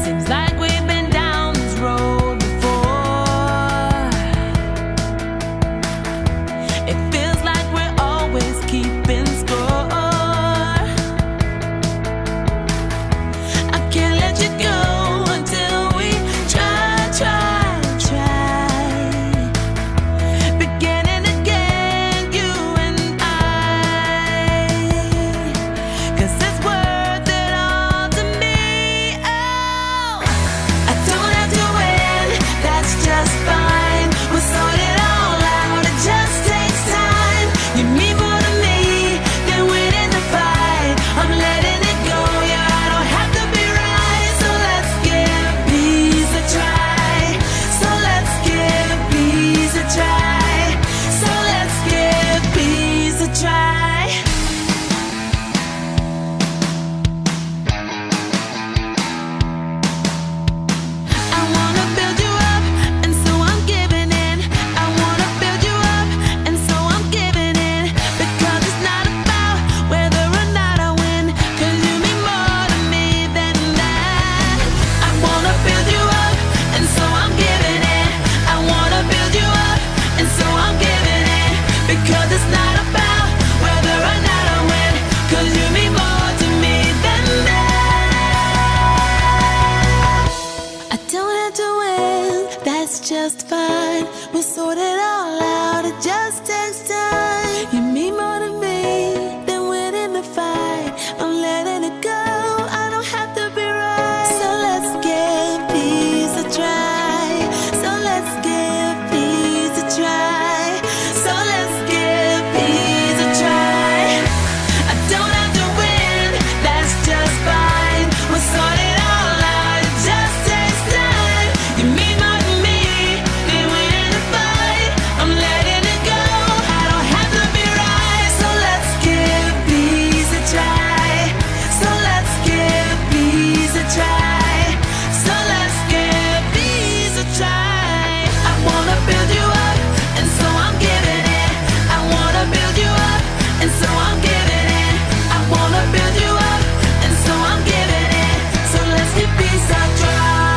Seems like we've been down this road before. It feels like we're always keeping score. I can't let you go until we try. Beginning again, you and I. 'Cause it's worth it all to me. Oh, I don't have to win, that's just fine. We'll sort it all out, it just takes time. You mean more to me than winning the fight. I'm letting it go, yeah, I don't have to be right. So let's give peace a try. So let's give peace a try. So let's give peace a try. I wanna build you up, and so I'm giving in. I wanna build you up, and so I'm giving in. Because it's not about whether or not I win, 'cause you mean more to me than that. I wanna build you up, and so I'm giving in. I wanna build you up, and so I'm giving in. Because it's not about whether or not I win, 'cause you mean more to me than that. I don't have to win, that's just fine. We'll sort it all out, it just takes time. You mean more to me than winning the fight. I'm letting it go, I don't have to be right. So let's give peace a try. So let's give peace a try. So let's give peace a try. I don't have to win, that's just fine. We'll sort it all out, it just takes time. You mean more to me than winning the fight. I'm letting it go, I don't have to be right. So let's give peace a try. So let's give peace a try. So let's give peace a try. I wanna build you up, and so I'm giving in. I wanna build you up, and so I'm giving in. I wanna build you up, and so I'm giving in. So let's give peace a try.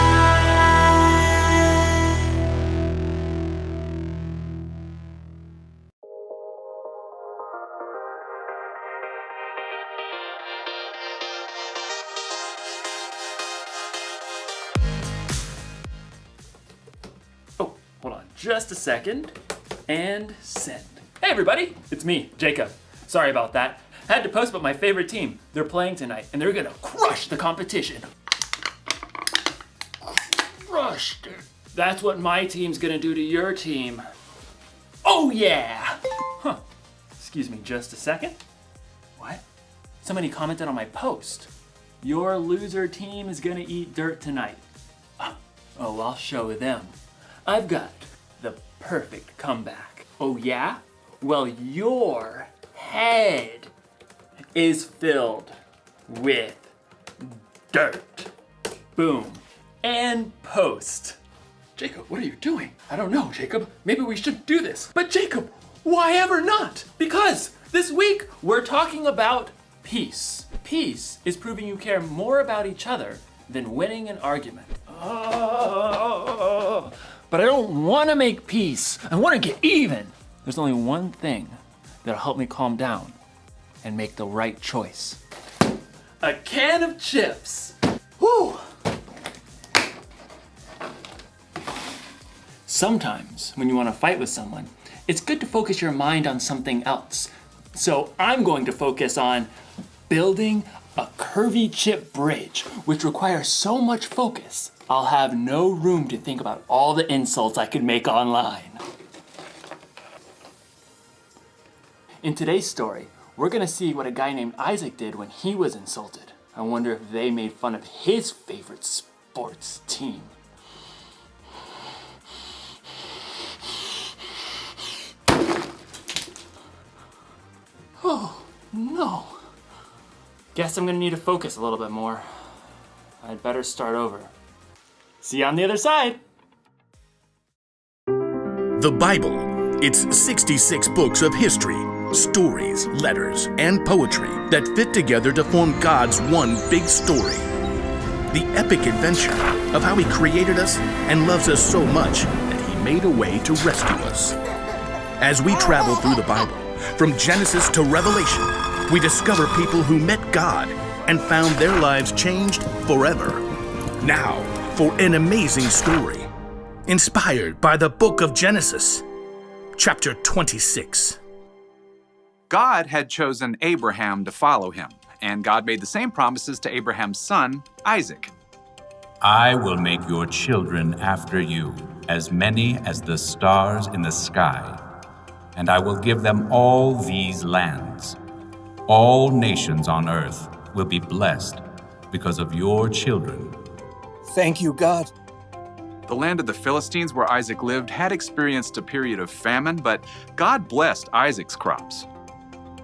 Oh, hold on just a second. And send. Hey everybody, it's me, Jacob. Sorry about that. Had to post about my favorite team. They're playing tonight and they're gonna crush the competition. Crushed. That's what my team's gonna do to your team. Oh yeah! Huh. Excuse me just a second. What? Somebody commented on my post. Your loser team is gonna eat dirt tonight. Oh, I'll show them. I've got the perfect comeback. Oh yeah? Well, your head is filled with dirt. Boom. And post. Jacob, what are you doing? I don't know, Jacob. Maybe we shouldn't do this. But Jacob, why ever not? Because this week we're talking about peace. Peace is proving you care more about each other than winning an argument. But I don't want to make peace. I want to get even. There's only one thing that'll help me calm down and make the right choice. A can of chips. Whew. Sometimes when you want to fight with someone, it's good to focus your mind on something else. So I'm going to focus on building a curvy chip bridge, which requires so much focus, I'll have no room to think about all the insults I could make online. In today's story, we're gonna see what a guy named Isaac did when he was insulted. I wonder if they made fun of his favorite sports team. Oh, no. Guess I'm gonna need to focus a little bit more. I'd better start over. See you on the other side. The Bible, It's 66 books of history, stories, letters, and poetry that fit together to form God's one big story. The epic adventure of how He created us and loves us so much that He made a way to rescue us. As we travel through the Bible, from Genesis to Revelation, we discover people who met God and found their lives changed forever. Now, for an amazing story, inspired by the book of Genesis, chapter 26. God had chosen Abraham to follow him, and God made the same promises to Abraham's son, Isaac. I will make your children after you, as many as the stars in the sky, and I will give them all these lands. All nations on earth will be blessed because of your children. Thank you, God. The land of the Philistines where Isaac lived had experienced a period of famine, but God blessed Isaac's crops.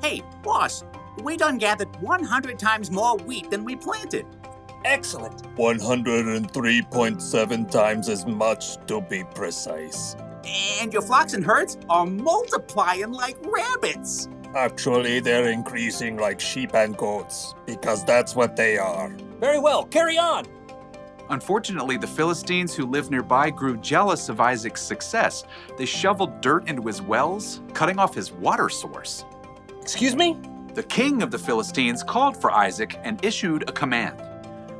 Hey, boss, we done gathered 100 times more wheat than we planted. Excellent. 103.7 times as much to be precise. And your flocks and herds are multiplying like rabbits. Actually, they're increasing like sheep and goats, because that's what they are. Very well, carry on. Unfortunately, the Philistines who lived nearby grew jealous of Isaac's success. They shoveled dirt into his wells, cutting off his water source. Excuse me? The king of the Philistines called for Isaac and issued a command.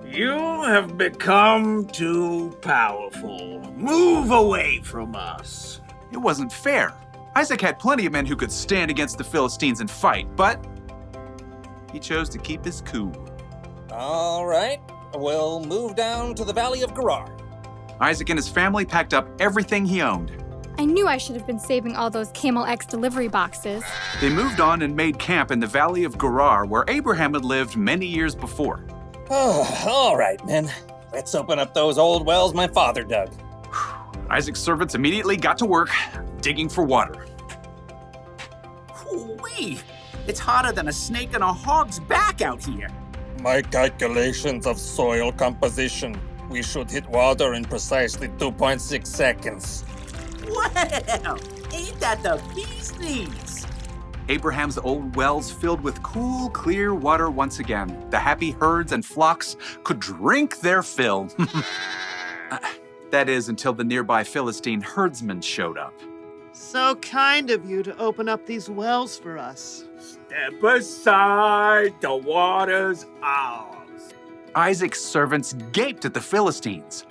You have become too powerful. Move away from us. It wasn't fair. Isaac had plenty of men who could stand against the Philistines and fight, but he chose to keep his cool. All right, we'll move down to the Valley of Gerar. Isaac and his family packed up everything he owned. I knew I should have been saving all those Camel X delivery boxes. They moved on and made camp in the Valley of Gerar, where Abraham had lived many years before. Oh, all right, men. Let's open up those old wells my father dug. Isaac's servants immediately got to work, digging for water. Whoo-wee! It's hotter than a snake in a hog's back out here. My calculations of soil composition. We should hit water in precisely 2.6 seconds. Well, ain't that the bee's knees? Abraham's old wells filled with cool, clear water once again. The happy herds and flocks could drink their fill. That is, until the nearby Philistine herdsmen showed up. So kind of you to open up these wells for us. Step aside, the water's ours. Isaac's servants gaped at the Philistines.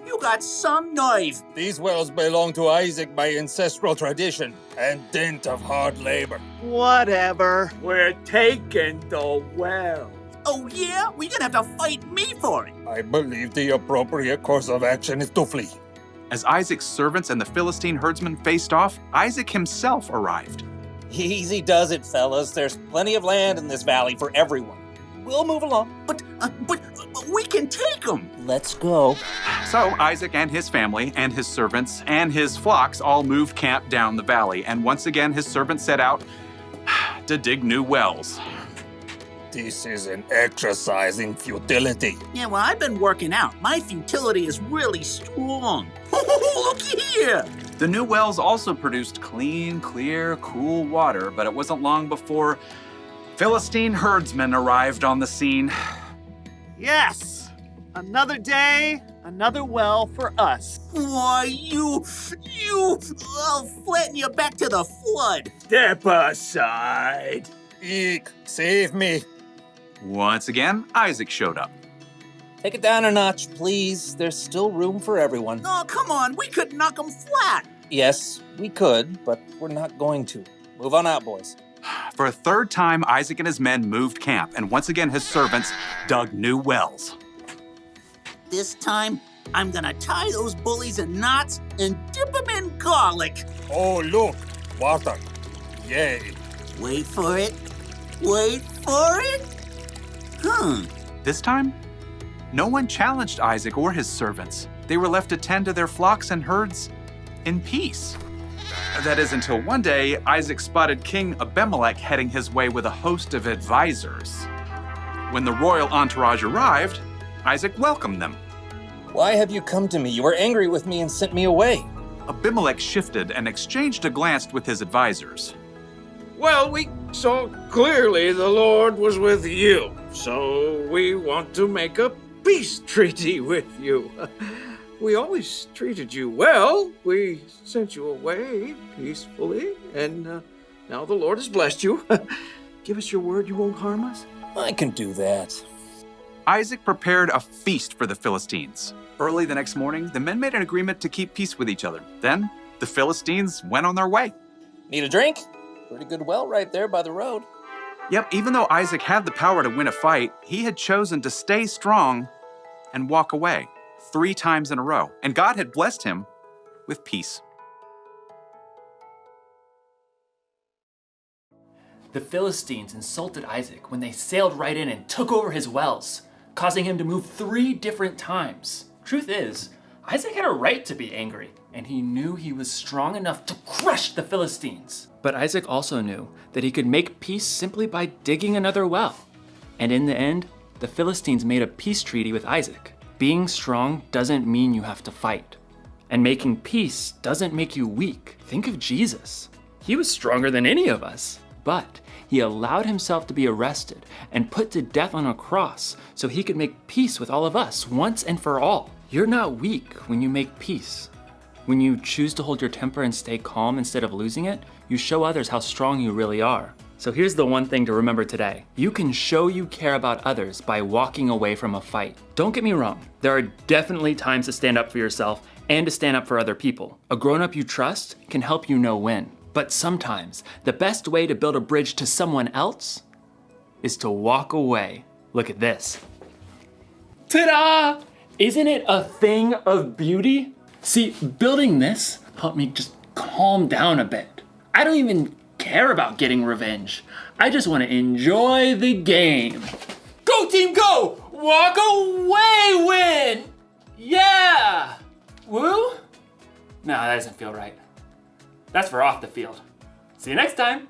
You got some nerve. These wells belong to Isaac by ancestral tradition and dint of hard labor. Whatever. We're taking the well. Oh yeah? We're gonna have to fight me for it. I believe the appropriate course of action is to flee. As Isaac's servants and the Philistine herdsmen faced off, Isaac himself arrived. Easy does it, fellas. There's plenty of land in this valley for everyone. We'll move along. But we can take them. Let's go. So Isaac and his family and his servants and his flocks all moved camp down the valley, and once again his servants set out to dig new wells. This is an exercise in futility. Yeah, well, I've been working out. My futility is really strong. Look here. The new wells also produced clean, clear, cool water, but it wasn't long before Philistine herdsmen arrived on the scene. Yes! Another day, another well for us. Why, I'll flatten you back to the flood. Step aside. Eek, save me. Once again, Isaac showed up. Take it down a notch, please. There's still room for everyone. Oh, come on. We could knock them flat. Yes, we could, but we're not going to. Move on out, boys. For a third time, Isaac and his men moved camp, and once again his servants dug new wells. This time, I'm gonna tie those bullies in knots and dip them in garlic. Oh, look, water. Yay. Wait for it. Wait for it. This time, no one challenged Isaac or his servants. They were left to tend to their flocks and herds in peace. That is until one day, Isaac spotted King Abimelech heading his way with a host of advisors. When the royal entourage arrived, Isaac welcomed them. Why have you come to me? You were angry with me and sent me away. Abimelech shifted and exchanged a glance with his advisors. Well, we saw clearly the Lord was with you, so we want to make a peace treaty with you. We always treated you well. We sent you away peacefully, and now the Lord has blessed you. Give us your word you won't harm us. I can do that. Isaac prepared a feast for the Philistines. Early the next morning, the men made an agreement to keep peace with each other. Then, the Philistines went on their way. Need a drink? Pretty good well right there by the road. Yep, even though Isaac had the power to win a fight, he had chosen to stay strong and walk away 3 times in a row. And God had blessed him with peace. The Philistines insulted Isaac when they sailed right in and took over his wells, causing him to move 3 different times. Truth is, Isaac had a right to be angry, and he knew he was strong enough to crush the Philistines. But Isaac also knew that he could make peace simply by digging another well. And in the end, the Philistines made a peace treaty with Isaac. Being strong doesn't mean you have to fight. And making peace doesn't make you weak. Think of Jesus. He was stronger than any of us. But he allowed himself to be arrested and put to death on a cross so he could make peace with all of us once and for all. You're not weak when you make peace. When you choose to hold your temper and stay calm instead of losing it, you show others how strong you really are. So here's the one thing to remember today. You can show you care about others by walking away from a fight. Don't get me wrong, there are definitely times to stand up for yourself and to stand up for other people. A grown-up you trust can help you know when. But sometimes, the best way to build a bridge to someone else is to walk away. Look at this. Ta-da! Isn't it a thing of beauty? See, building this helped me just calm down a bit. I don't even care about getting revenge. I just want to enjoy the game. Go team, go! Walk away, win! Yeah! Woo? No, that doesn't feel right. That's for off the field. See you next time.